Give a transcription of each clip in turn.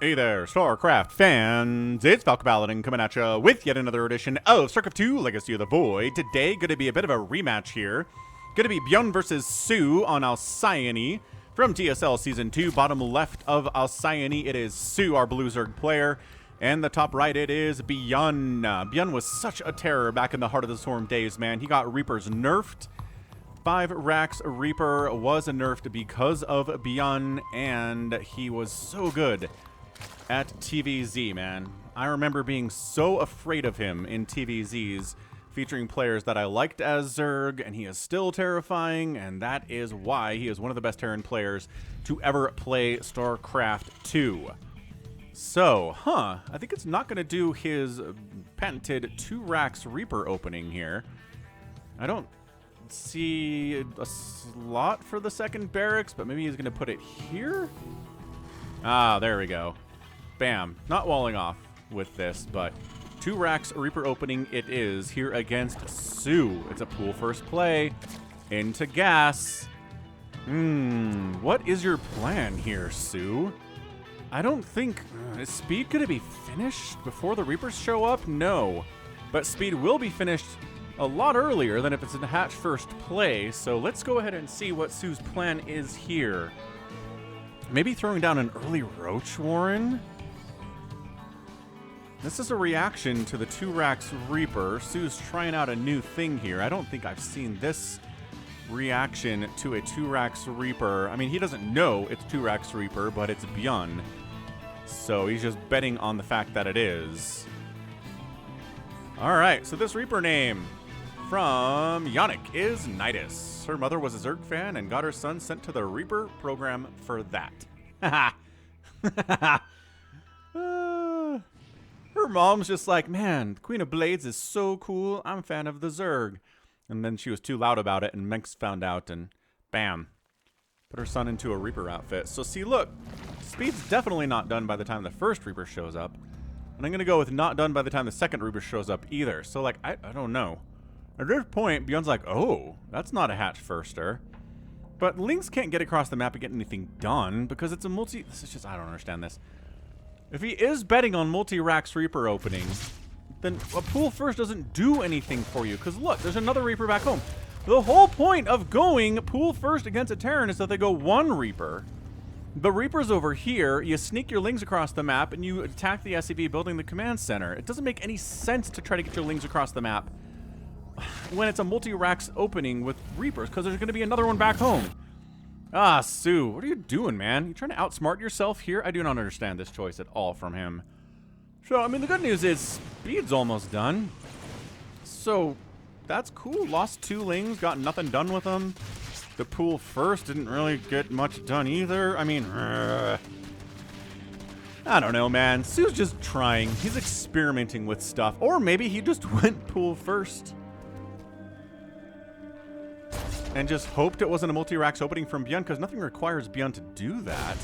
Hey there, StarCraft fans! It's Falcon Paladin coming at you with yet another edition of StarCraft 2 Legacy of the Void. Today, going to be a bit of a rematch here. Going to be ByuN versus SOO on Alcyone from TSL Season 2. Bottom left of Alcyone, it is SOO, our Blue Zerg player. And the top right, it is ByuN. ByuN was such a terror back in the Heart of the Storm days, man. He got Reapers nerfed. 5 racks Reaper was nerfed because of ByuN, and he was so good at TVZ, man. I remember being so afraid of him in TVZs, featuring players that I liked as Zerg, and he is still terrifying, and that is why he is one of the best Terran players to ever play StarCraft 2. So, I think it's not going to do his patented 2 racks Reaper opening here. I don't see a slot for the second barracks, but maybe he's going to put it here? Ah, there we go. Bam. Not walling off with this, but 2 racks Reaper opening it is here against SOO. It's a pool first play into gas. What is your plan here, SOO? I don't think... is speed going to be finished before the Reapers show up? No. But speed will be finished a lot earlier than if it's a hatch first play, so let's go ahead and see what SOO's plan is here. Maybe throwing down an early Roach Warren? This is a reaction to the 2 racks Reaper. SOO's trying out a new thing here. I don't think I've seen this reaction to a 2 racks Reaper. I mean, he doesn't know it's 2 racks Reaper, but it's ByuN. So he's just betting on the fact that it is. Alright, so this Reaper name from Yannick is Nidus. Her mother was a Zerg fan and got her son sent to the Reaper program for that. Her mom's just like, man, Queen of Blades is so cool. I'm a fan of the Zerg. And then she was too loud about it, and Menks found out, and bam. Put her son into a Reaper outfit. So see, look, speed's definitely not done by the time the first Reaper shows up. And I'm going to go with not done by the time the second Reaper shows up either. So, like, I don't know. At this point, ByuN's like, oh, that's not a hatch firster. But Lynx can't get across the map and get anything done because it's a multi... This is just... I don't understand this. If he is betting on multi-racks Reaper opening, then a pool first doesn't do anything for you. Because, look, there's another Reaper back home. The whole point of going pool first against a Terran is that they go 1 Reaper. The Reaper's over here, you sneak your Lings across the map, and you attack the SCV building the command center. It doesn't make any sense to try to get your Lings across the map when it's a multi-racks opening with Reapers, because there's going to be another one back home. Ah, SOO, what are you doing, man? You trying to outsmart yourself here? I do not understand this choice at all from him. So, I mean, the good news is speed's almost done. So, that's cool. Lost 2 Lings, got nothing done with them. The pool first didn't really get much done either. I mean, I don't know, man. SOO's just trying. He's experimenting with stuff. Or maybe he just went pool first and just hoped it wasn't a multi-racks opening from ByuN, because nothing requires ByuN to do that.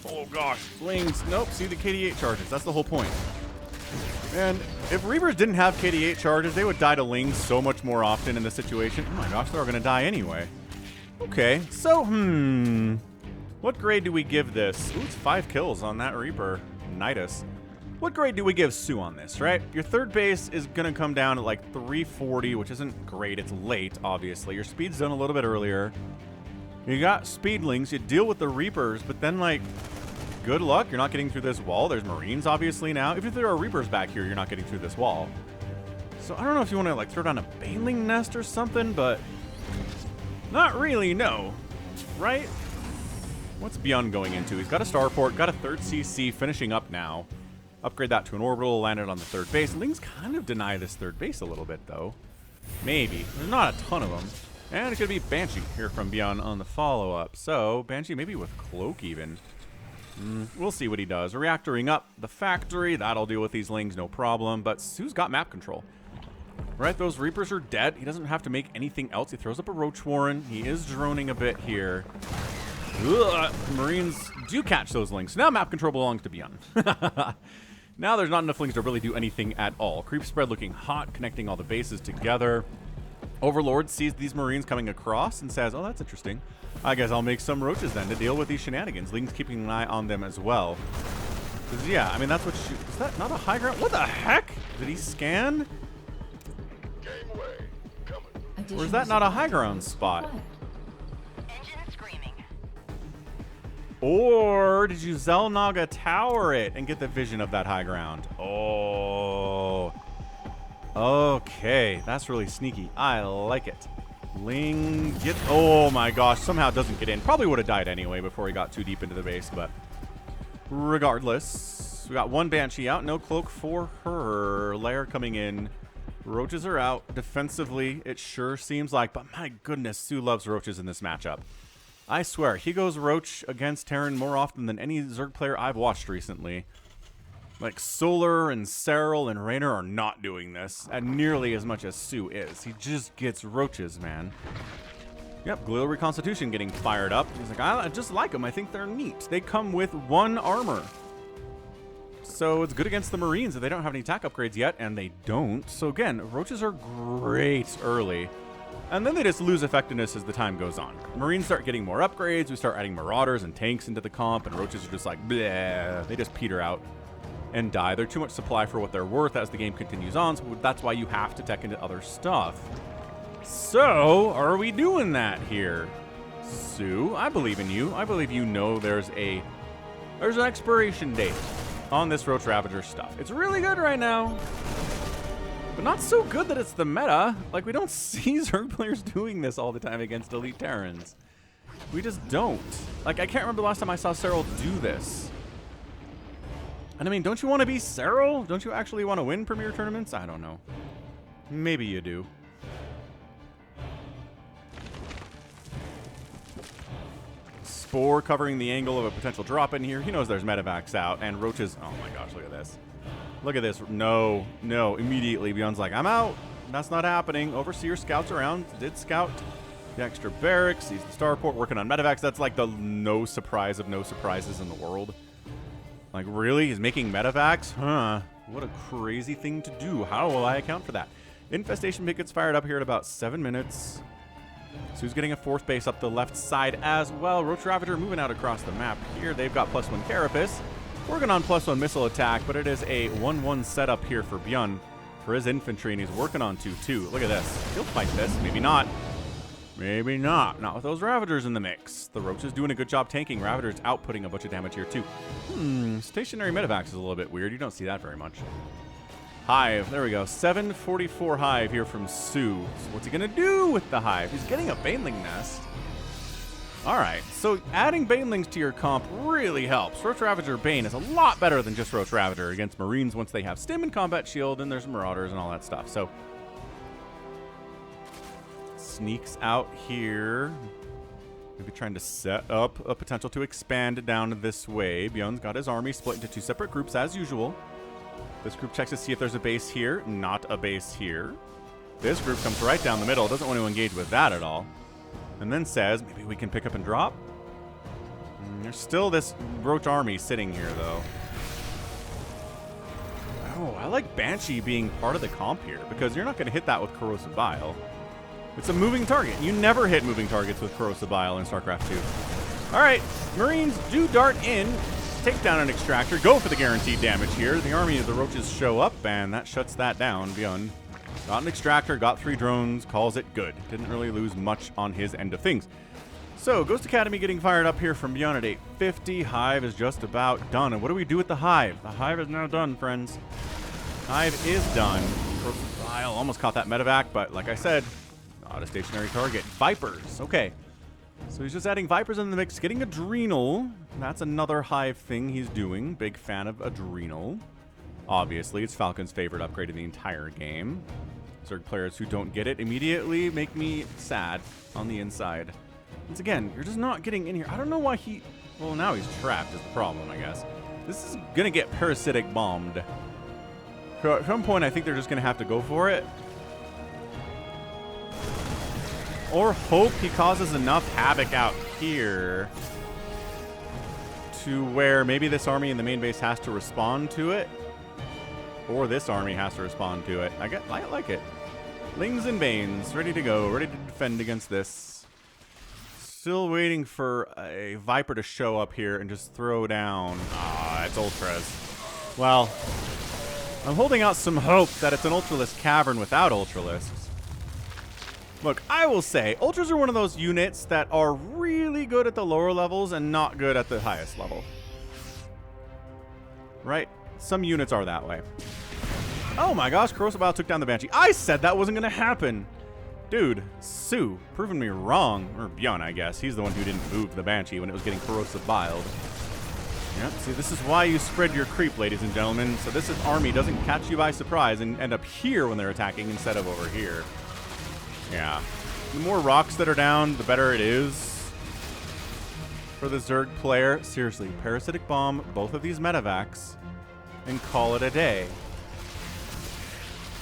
Oh gosh, Lings. Nope, see the KD8 charges. That's the whole point. And if Reapers didn't have KD8 charges, they would die to Lings so much more often in this situation. Oh my gosh, they're all going to die anyway. Okay, so, what grade do we give this? Ooh, it's 5 kills on that Reaper. Nidus. What grade do we give SOO on this, right? Your third base is going to come down at like 340, which isn't great. It's late, obviously. Your speed's done a little bit earlier. You got speedlings. You deal with the Reapers, but then, like, good luck. You're not getting through this wall. There's Marines, obviously, now. If there are Reapers back here, you're not getting through this wall. So I don't know if you want to, like, throw down a Baneling nest or something, but... not really, no. Right? What's ByuN going into? He's got a starport, got a 3rd CC, finishing up now. Upgrade that to an orbital, landed on the 3rd base. Lings kind of deny this 3rd base a little bit, though. Maybe. There's not a ton of them. And it could be Banshee here from ByuN on the follow-up. So, Banshee maybe with Cloak, even. We'll see what he does. Reactoring up the factory. That'll deal with these Lings, no problem. But SOO's got map control. Right, those Reapers are dead. He doesn't have to make anything else. He throws up a Roach Warren. He is droning a bit here. Ugh, Marines do catch those Lings. Now map control belongs to ByuN. Now there's not enough Lings to really do anything at all. Creep spread looking hot, connecting all the bases together. Overlord sees these Marines coming across and says, oh, that's interesting. I guess I'll make some Roaches then to deal with these shenanigans. Ling's keeping an eye on them as well. 'Cause, yeah, I mean, that's what you... Is that not a high ground? What the heck? Did he scan? Or is that not a high ground spot? Or did you Zelnaga tower it and get the vision of that high ground? Oh. Okay, that's really sneaky. I like it. Ling gets... Oh my gosh, somehow doesn't get in. Probably would have died anyway before he got too deep into the base, but regardless. We got one Banshee out. No cloak for her. Lair coming in. Roaches are out. Defensively, it sure seems like, but my goodness, Sue loves roaches in this matchup. I swear, he goes Roach against Terran more often than any Zerg player I've watched recently. Like, Solar and Serral and Raynor are not doing this at nearly as much as Sue is. He just gets Roaches, man. Yep, Glial Reconstitution getting fired up. He's like, I just like them. I think they're neat. They come with 1 armor. So it's good against the Marines if they don't have any attack upgrades yet, and they don't. So again, Roaches are great early. And then they just lose effectiveness as the time goes on. Marines start getting more upgrades. We start adding Marauders and tanks into the comp, and Roaches are just like, bleh. They just peter out and die. They're too much supply for what they're worth as the game continues on, so that's why you have to tech into other stuff. So, are we doing that here? Sue, I believe in you. I believe you know there's an expiration date on this Roach Ravager stuff. It's really good right now. But not so good that it's the meta. Like, we don't see Zerg players doing this all the time against Elite Terrans. We just don't. Like, I can't remember the last time I saw Serral do this. And I mean, don't you want to be Serral? Don't you actually want to win Premier Tournaments? I don't know. Maybe you do. Spore covering the angle of a potential drop in here. He knows there's medevacs out. And Roaches... Oh my gosh, look at this. Look at this. No, no. Immediately, ByuN's like, I'm out. That's not happening. Overseer scouts around. Did scout the extra barracks. Sees the starport working on medevacs. That's like the no surprise of no surprises in the world. Like, really? He's making medevacs? Huh. What a crazy thing to do. How will I account for that? Infestation pit gets fired up here at about 7 minutes. Sue's getting a 4th base up the left side as well. Roach Ravager moving out across the map here. They've got +1 Carapace. Working on +1 missile attack, but it is a 1-1 setup here for ByuN for his infantry, and he's working on 2-2. Look at this. He'll fight this. Maybe not. Maybe not. Not with those Ravagers in the mix. The Roach is doing a good job tanking. Ravager's outputting a bunch of damage here, too. Stationary medevacs is a little bit weird. You don't see that very much. Hive. There we go. 744 Hive here from Sue. So what's he going to do with the Hive? He's getting a Baneling nest. All right, so adding Banelings to your comp really helps. Roach Ravager Bane is a lot better than just Roach Ravager against Marines once they have Stim and Combat Shield, and there's Marauders and all that stuff. So, sneaks out here. Maybe trying to set up a potential to expand down this way. ByuN's got his army split into 2 separate groups as usual. This group checks to see if there's a base here. Not a base here. This group comes right down the middle. Doesn't want to engage with that at all. And then says, maybe we can pick up and drop. There's still this Roach army sitting here, though. Oh, I like Banshee being part of the comp here, because you're not going to hit that with Corrosive Bile. It's a moving target. You never hit moving targets with Corrosive Bile in StarCraft 2. All right, Marines do dart in, take down an Extractor, go for the guaranteed damage here. The army of the Roaches show up, and that shuts that down. ByuN got an Extractor, got 3 drones, calls it good. Didn't really lose much on his end of things. So, Ghost Academy getting fired up here from ByuN at 850. Hive is just about done. And what do we do with the Hive? The Hive is now done, friends. Hive is done. Profile almost caught that medevac, but like I said, not a stationary target. Vipers. Okay. So he's just adding Vipers in the mix, getting Adrenal. That's another Hive thing he's doing. Big fan of Adrenal. Obviously, it's Falcon's favorite upgrade in the entire game. Zerg players who don't get it immediately make me sad on the inside. Once again, you're just not getting in here. I don't know why he... Well, now he's trapped is the problem, I guess. This is going to get parasitic bombed. So at some point, I think they're just going to have to go for it. Or hope he causes enough havoc out here to where maybe this army in the main base has to respond to it. Or this army has to respond to it. I like it. Lings and Banes, ready to go, ready to defend against this. Still waiting for a Viper to show up here and just throw down. it's ULTRAS. Well, I'm holding out some hope that it's an Ultralisk cavern without Ultralisks. Look, I will say, Ultras are one of those units that are really good at the lower levels and not good at the highest level. Right? Some units are that way. Oh my gosh, Corrosive Bile took down the Banshee. I said that wasn't going to happen. Dude, SOO, proving me wrong. Or ByuN, I guess. He's the one who didn't move the Banshee when it was getting Corrosive Biled. Yep, see, this is why you spread your creep, ladies and gentlemen. So this army doesn't catch you by surprise and end up here when they're attacking instead of over here. Yeah. The more rocks that are down, the better it is for the Zerg player. Seriously, Parasitic Bomb both of these medevacs and call it a day.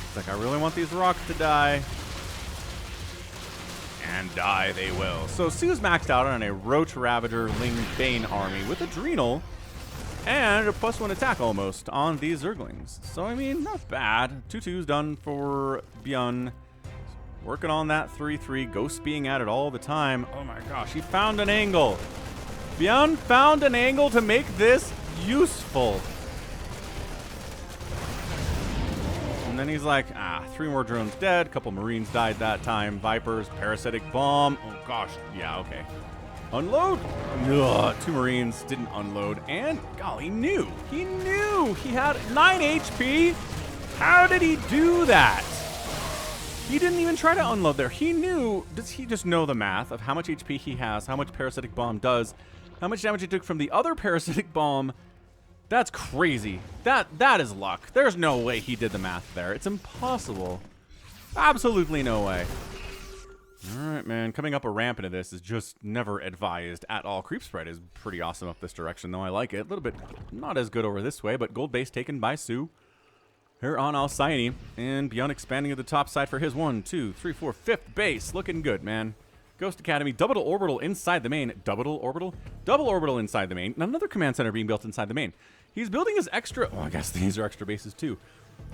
It's like, I really want these rocks to die. And die they will. So SOO's maxed out on a Roach Ravager Ling Bane army with Adrenal and a +1 attack almost on these Zerglings. So, I mean, not bad. 2-2's done for ByuN. Working on that 3-3. Ghost being at it all the time. Oh my gosh, he found an angle. ByuN found an angle to make this useful. And then he's like, 3 more drones dead. A couple Marines died that time. Vipers, Parasitic Bomb. Oh gosh, yeah, okay. Unload. Ugh, 2 Marines didn't unload. And, golly, he knew. He knew. He had 9 HP. How did he do that? He didn't even try to unload there. He knew. Does he just know the math of how much HP he has, how much Parasitic Bomb does, how much damage he took from the other Parasitic Bomb? That's crazy. That is luck. There's no way he did the math there. It's impossible. Absolutely no way. All right, man. Coming up a ramp into this is just never advised at all. Creep spread is pretty awesome up this direction, though. I like it. A little bit not as good over this way, but gold base taken by SOO here on Alcyone. And ByuN expanding to the top side for his 1, 2, 3, 4, 5th base. Looking good, man. Ghost Academy, double orbital inside the main. Double orbital inside the main. Another command center being built inside the main. He's building his extra... Oh, I guess these are extra bases, too.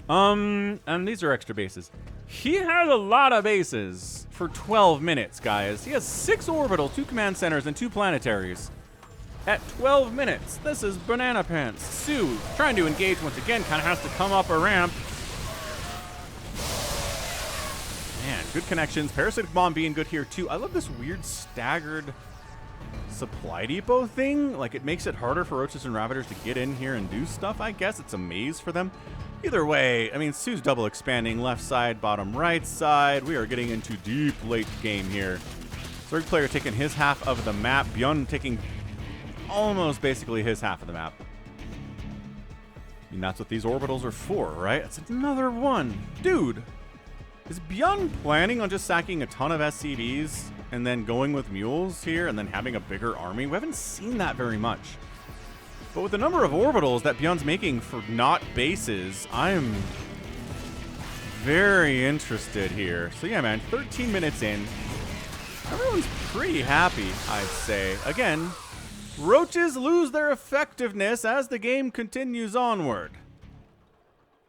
And these are extra bases. He has a lot of bases for 12 minutes, guys. He has 6 orbital, 2 command centers, and 2 planetaries. At 12 minutes. This is banana pants. SOO, trying to engage once again, kind of has to come up a ramp. Man, good connections. Parasitic Bomb being good here, too. I love this weird staggered supply depot thing. Like, it makes it harder for Roaches and Ravagers to get in here and do stuff, I guess. It's a maze for them. Either way, I mean, SOO's double expanding left side, bottom right side. We are getting into deep late game here. Zerg player taking his half of the map. ByuN taking almost basically his half of the map. I mean, that's what these orbitals are for, right? It's another one. Dude, is ByuN planning on just sacking a ton of SCVs and then going with mules here and then having a bigger army? We haven't seen that very much. But with the number of orbitals that ByuN's making for not bases, I am very interested here. So yeah, man, 13 minutes in. Everyone's pretty happy, I'd say. Again, Roaches lose their effectiveness as the game continues onward.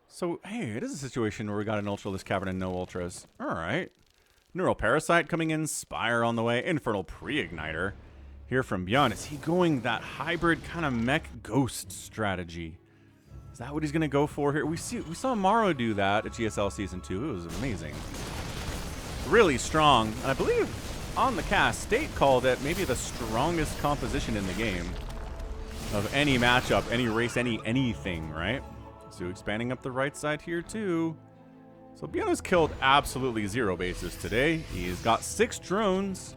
So, hey, it is a situation where we got an Ultralisk Cavern and no Ultras. All right. Neural Parasite coming in, Spire on the way, Infernal Pre-Igniter. Here from ByuN, is he going that hybrid kind of mech ghost strategy? Is that what he's going to go for here? We saw Morrow do that at GSL Season 2. It was amazing. Really strong. And I believe on the cast, State called it maybe the strongest composition in the game of any matchup, any race, anything, right? So expanding up the right side here too. So ByuN has killed absolutely 0 bases today. He's got 6 drones.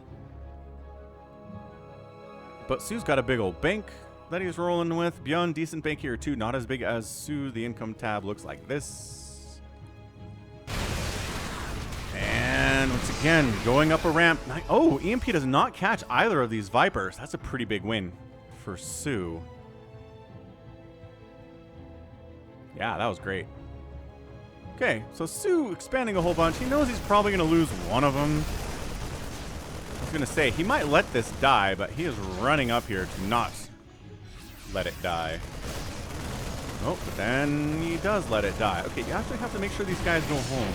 But SOO's got a big old bank that he's rolling with. ByuN, decent bank here too. Not as big as SOO. The income tab looks like this. And once again, going up a ramp. Oh, EMP does not catch either of these Vipers. That's a pretty big win for SOO. Yeah, that was great. Okay, so SOO expanding a whole bunch. He knows he's probably going to lose one of them. I was going to say, he might let this die, but he is running up here to not let it die. Oh, but then he does let it die. Okay, you actually have to make sure these guys go home.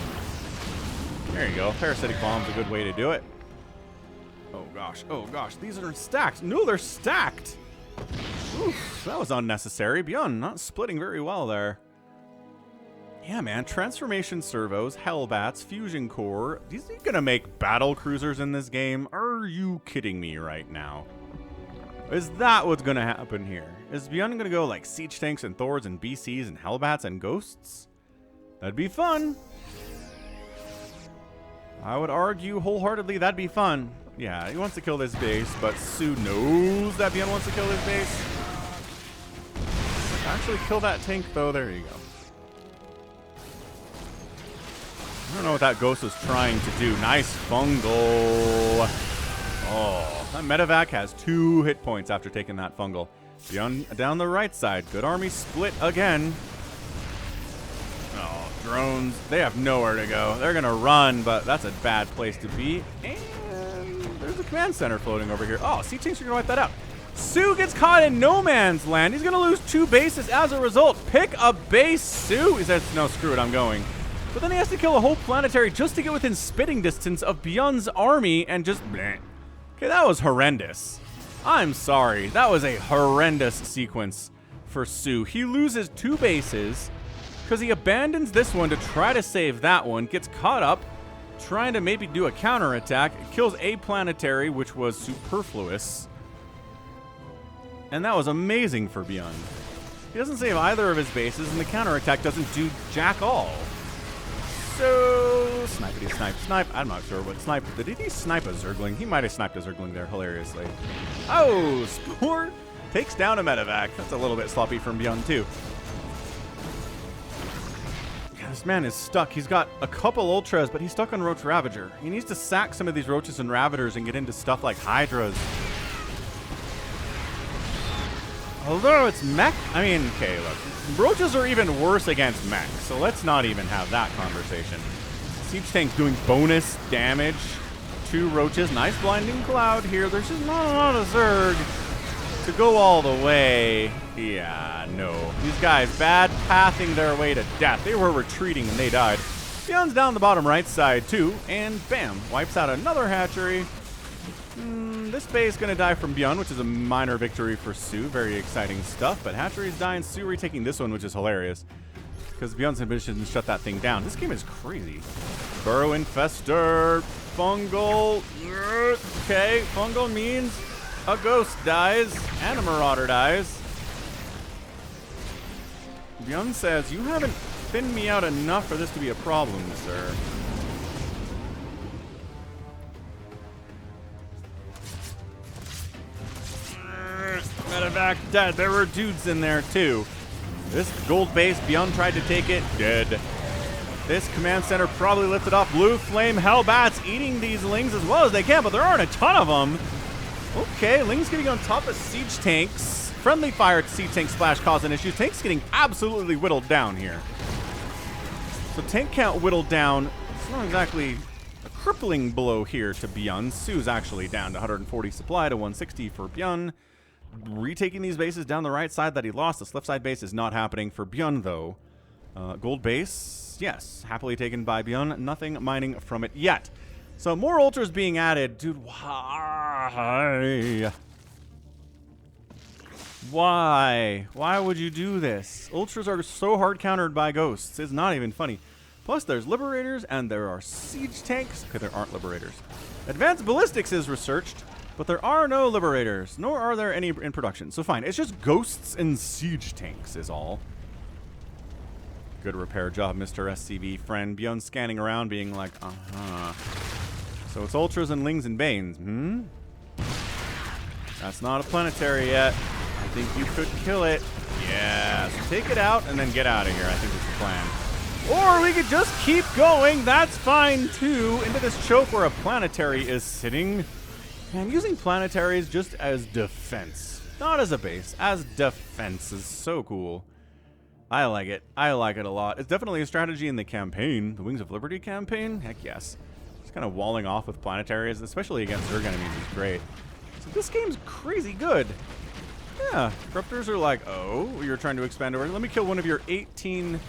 There you go. Parasitic Bomb's a good way to do it. Oh gosh, these are stacked. No, they're stacked. Oof, that was unnecessary. ByuN not splitting very well there. Yeah, man. Transformation servos, Hellbats, Fusion Core. Is he gonna make battle cruisers in this game? Are you kidding me right now? Is that what's gonna happen here? Is ByuN gonna go like siege tanks and Thors and BCs and Hellbats and ghosts? That'd be fun. I would argue wholeheartedly that'd be fun. Yeah, he wants to kill this base, but SOO knows that ByuN wants to kill this base. Actually kill that tank though. There you go. I don't know what that ghost was trying to do. Nice fungal. Oh, that medevac has 2 hit points after taking that fungal. ByuN down the right side. Good army split again. Oh, drones. They have nowhere to go. They're going to run, but that's a bad place to be. And there's a command center floating over here. Oh, sea tanks are going to wipe that out. SOO gets caught in no man's land. He's going to lose 2 bases as a result. Pick a base, SOO. He says, no, screw it, I'm going. But then he has to kill a whole planetary just to get within spitting distance of ByuN's army and just bleh. Okay, that was horrendous. I'm sorry. That was a horrendous sequence for SOO. He loses 2 bases because he abandons this one to try to save that one, gets caught up trying to maybe do a counterattack, kills a planetary, which was superfluous. And that was amazing for ByuN. He doesn't save either of his bases, and the counterattack doesn't do jack all. So, snipe. I'm not sure what snipe. Did he snipe a Zergling? He might have sniped a Zergling there, hilariously. Oh, Spore takes down a medevac. That's a little bit sloppy from ByuN, too. Yeah, this man is stuck. He's got a couple Ultras, but he's stuck on Roach Ravager. He needs to sack some of these Roaches and Ravagers and get into stuff like Hydras. Although it's mech, I mean, okay, look. Roaches are even worse against mech, so let's not even have that conversation. Siege Tank's doing bonus damage to Roaches. Nice Blinding Cloud here. There's just not a lot of Zerg to go all the way. Yeah, no. These guys, bad pathing their way to death. They were retreating and they died. ByuN's down the bottom right side, too, and bam, wipes out another hatchery. This base is going to die from ByuN, which is a minor victory for SOO. Very exciting stuff. But hatcheries dying, SOO retaking this one, which is hilarious. Because ByuN's ambition shut that thing down. This game is crazy. Burrow Infester. Fungal. Okay, fungal means a ghost dies and a marauder dies. ByuN says, you haven't thinned me out enough for this to be a problem, sir. Medevac dead. There were dudes in there too. This gold base, ByuN tried to take it, dead. This command center probably lifted off. Blue Flame Hellbats eating these Lings as well as they can, but there aren't a ton of them. Okay, Lings getting on top of siege tanks. Friendly fire siege tank splash causing issues. Tanks getting absolutely whittled down here. So tank count whittled down. It's not exactly a crippling blow here to ByuN. SOO's actually down to 140 supply to 160 for ByuN. Retaking these bases down the right side that he lost. This left side base is not happening for ByuN, though. Gold base, yes, happily taken by ByuN. Nothing mining from it yet. So more Ultras being added. Dude, why? Why? Why would you do this? Ultras are so hard countered by ghosts. It's not even funny. Plus, there's Liberators and there are Siege Tanks. Okay, there aren't Liberators. Advanced Ballistics is researched. But there are no Liberators, nor are there any in production. So fine, it's just ghosts and siege tanks is all. Good repair job, Mr. SCV friend. ByuN scanning around being like, So it's Ultras and Lings and Banes, That's not a planetary yet. I think you could kill it. Yeah, so take it out and then get out of here. I think that's the plan. Or we could just keep going. That's fine, too. Into this choke where a planetary is sitting. And using planetaries just as defense. Not as a base. As defense is so cool. I like it. I like it a lot. It's definitely a strategy in the campaign. The Wings of Liberty campaign? Heck yes. Just kind of walling off with planetaries, especially against Zerg enemies, is great. So this game's crazy good. Yeah. Corruptors are like, oh, you're trying to expand over. Let me kill one of your 11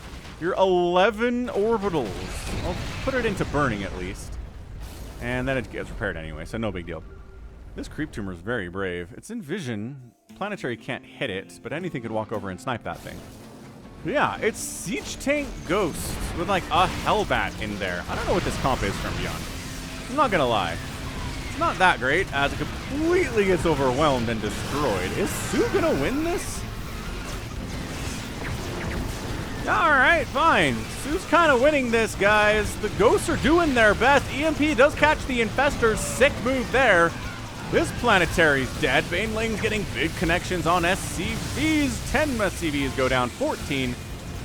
orbitals. I'll put it into burning at least. And then it gets repaired anyway, so no big deal. This creep tumor is very brave. It's in vision. Planetary can't hit it, but anything could walk over and snipe that thing. Yeah, it's Siege Tank Ghost with like a Hellbat in there. I don't know what this comp is from ByuN. I'm not gonna lie. It's not that great as it completely gets overwhelmed and destroyed. Is SOO gonna win this? Alright, fine. SOO's kind of winning this, guys. The Ghosts are doing their best. EMP does catch the Infestors. Sick move there. This Planetary's dead. Baneling's getting big connections on SCVs. 10 SCVs go down, 14.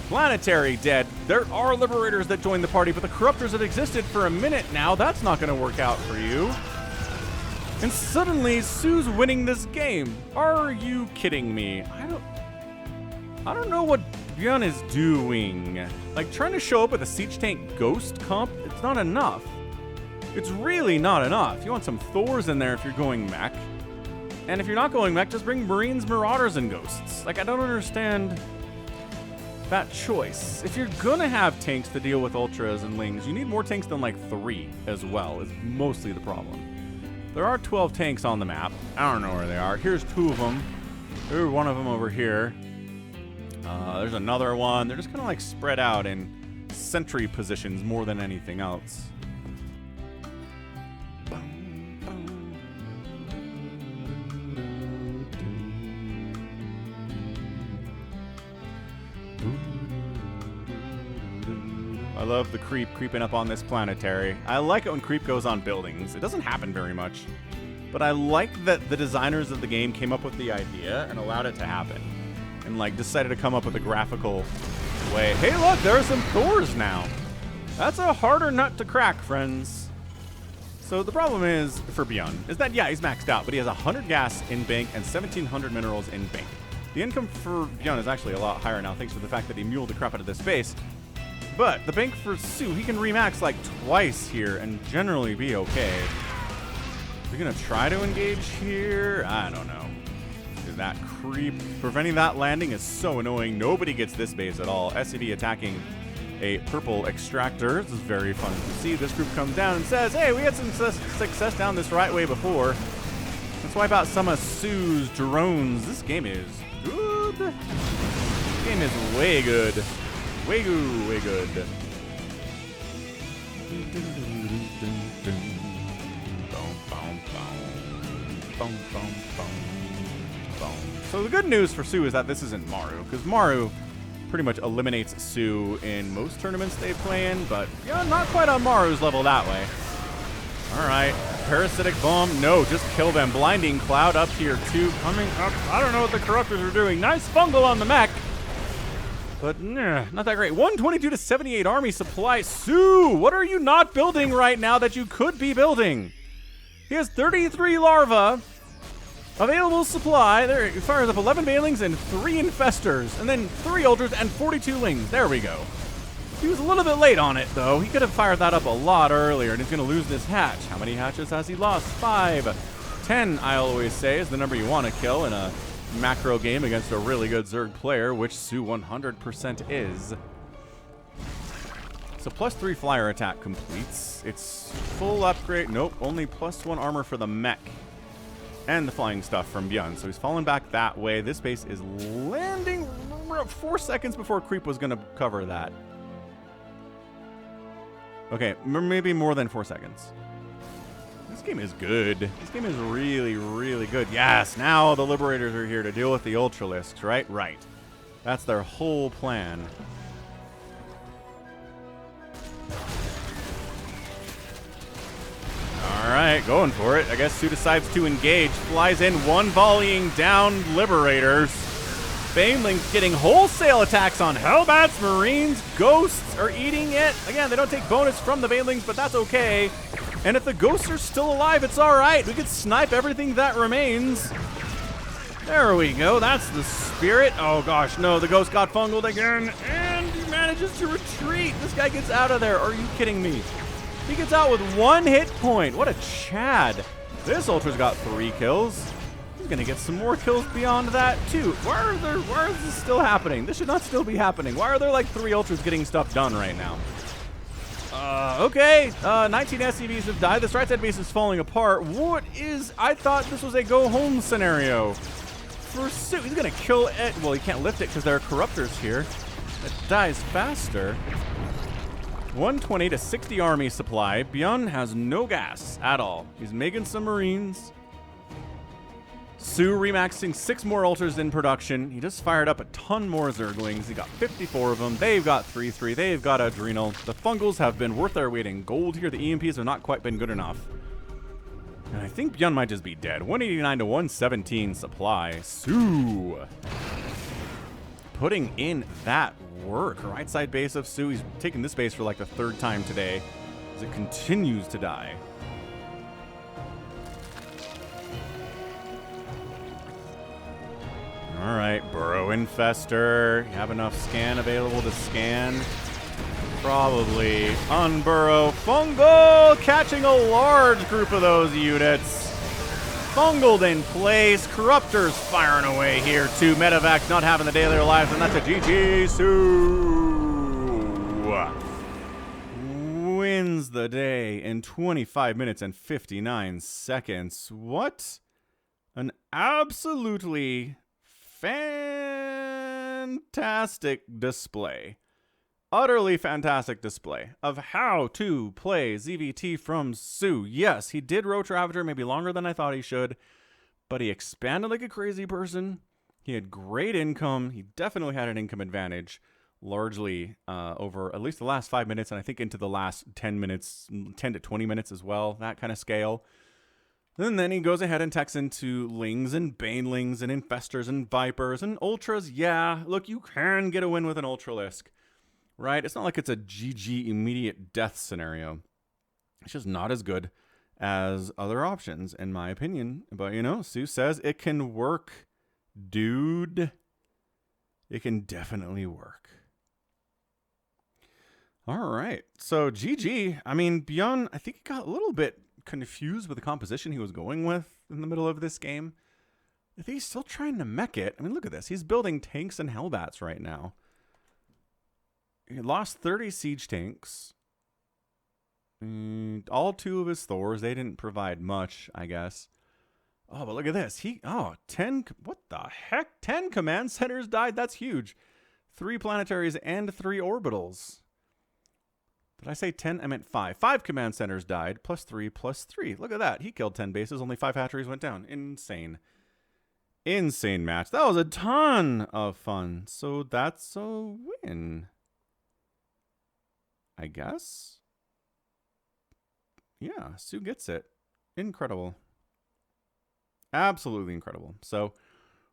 Planetary dead. There are Liberators that join the party, but the Corruptors have existed for a minute now. That's not going to work out for you. And suddenly, SOO's winning this game. Are you kidding me? I don't know what ByuN is doing. Like, trying to show up with a Siege Tank Ghost comp, it's not enough. It's really not enough. You want some Thors in there if you're going mech. And if you're not going mech, just bring Marines, Marauders, and Ghosts. Like, I don't understand that choice. If you're gonna have tanks to deal with Ultras and Lings, you need more tanks than like 3 as well, is mostly the problem. There are 12 tanks on the map. I don't know where they are. Here's 2 of them. There's one of them over here. There's another one. They're just kind of like spread out in sentry positions more than anything else. I love the creep creeping up on this Planetary. I like it when creep goes on buildings. It doesn't happen very much, but I like that the designers of the game came up with the idea and allowed it to happen. And like decided to come up with a graphical way. Hey, look, there are some Thors now. That's a harder nut to crack, friends. So the problem is for ByuN is that, yeah, he's maxed out, but he has 100 gas in bank and 1,700 minerals in bank. The income for ByuN is actually a lot higher now, thanks to the fact that he muled the crap out of this base. But the bank for SOO, he can remax like twice here and generally be okay. We're gonna try to engage here. I don't know. That creep. Preventing that landing is so annoying. Nobody gets this base at all. SCV attacking a purple extractor. This is very fun to see. This group comes down and says, hey, we had some success down this right way before. Let's wipe out some of SOO's drones. This game is good. This game is way good. Way good. So the good news for SOO is that this isn't Maru, because Maru pretty much eliminates SOO in most tournaments they play in, but yeah, not quite on Maru's level that way. All right, Parasitic Bomb, no, just kill them. Blinding Cloud up here too, coming up. I don't know what the Corruptors are doing. Nice fungal on the mech, but not that great. 122 to 78 army supply. SOO, what are you not building right now that you could be building? He has 33 larvae. Available supply. There, he fires up 11 Banelings and 3 Infestors, and then 3 Ultras and 42 Lings. There we go. He was a little bit late on it, though. He could have fired that up a lot earlier, and he's going to lose this hatch. How many hatches has he lost? 5. 10, I always say, is the number you want to kill in a macro game against a really good Zerg player, which SOO 100% is. So +3 flyer attack completes. It's full upgrade. Nope, only +1 armor for the mech. And the flying stuff from ByuN. So he's falling back that way. This base is landing 4 seconds before creep was going to cover that. Okay, maybe more than 4 seconds. This game is good. This game is really, really good. Yes, now the Liberators are here to deal with the Ultralisks, right? Right. That's their whole plan. All right, going for it. I guess SOO decides to engage. Flies in, one volleying down Liberators. Banelings getting wholesale attacks on Hellbats. Marines, Ghosts are eating it. Again, they don't take bonus from the Banelings, but that's okay. And if the Ghosts are still alive, it's all right. We could snipe everything that remains. There we go. That's the spirit. Oh, gosh, no. The Ghost got fungled again, and he manages to retreat. This guy gets out of there. Are you kidding me? He gets out with 1 hit point. What a Chad. This Ultra's got 3 kills. He's going to get some more kills beyond that, too. Why is this still happening? This should not still be happening. Why are there like 3 Ultras getting stuff done right now? Okay. 19 SCVs have died. This right side base is falling apart. What is... I thought this was a go-home scenario. for SOO. He's going to kill it. Well, he can't lift it because there are corruptors here. It dies faster. 120 to 60 army supply. ByuN has no gas at all. He's making some marines. SOO remaxing 6 more ultras in production. He just fired up a ton more zerglings. He got 54 of them. They've got 3-3. They've got adrenal. The fungals have been worth their weight in gold here. The EMPs have not quite been good enough. And I think ByuN might just be dead. 189 to 117 supply. SOO putting in that work. Right side base of SOO. He's taken this base for like the 3rd time today as it continues to die. All right, Burrow Infester. You have enough scan available to scan? Probably. Unburrow. Fungal catching a large group of those units. Fungled in place. Corruptors firing away here too. Medevac not having the day of their lives, and that's a GG. SOO wins the day in 25 minutes and 59 seconds. What an absolutely fantastic display. Utterly fantastic display of how to play ZVT from SOO. Yes, he did roach Ravager maybe longer than I thought he should, but he expanded like a crazy person. He had great income. He definitely had an income advantage, largely over at least the last 5 minutes, and I think into the last 10 minutes, 10 to 20 minutes as well, that kind of scale. And then he goes ahead and techs into Lings and Banelings and Infestors and Vipers and Ultras. Yeah, look, you can get a win with an Ultralisk. Right? It's not like it's a GG immediate death scenario. It's just not as good as other options, in my opinion. But, you know, SOO says it can work, dude. It can definitely work. All right. So, GG. I mean, ByuN, I think he got a little bit confused with the composition he was going with in the middle of this game. I think he's still trying to mech it. I mean, look at this. He's building tanks and Hellbats right now. He lost 30 siege tanks. All 2 of his Thors. They didn't provide much, I guess. Oh, but look at this. 10, what the heck? 10 command centers died? That's huge. 3 planetaries and 3 orbitals. Did I say 10? I meant 5. 5 command centers died, plus 3, plus 3. Look at that. He killed 10 bases. Only 5 hatcheries went down. Insane. Insane match. That was a ton of fun. So that's a win, I guess. Yeah, SOO gets it. Incredible. Absolutely incredible. So,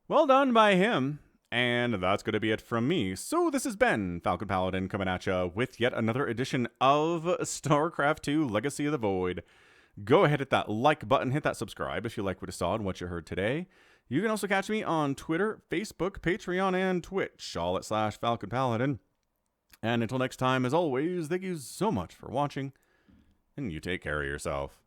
well done by him. And that's going to be it from me. So this has been Falcon Paladin coming at you with yet another edition of StarCraft 2 Legacy of the Void. Go ahead, hit that like button, hit that subscribe if you like what you saw and what you heard today. You can also catch me on Twitter, Facebook, Patreon, and Twitch, all at /Falcon Paladin. And until next time, as always, thank you so much for watching, and you take care of yourself.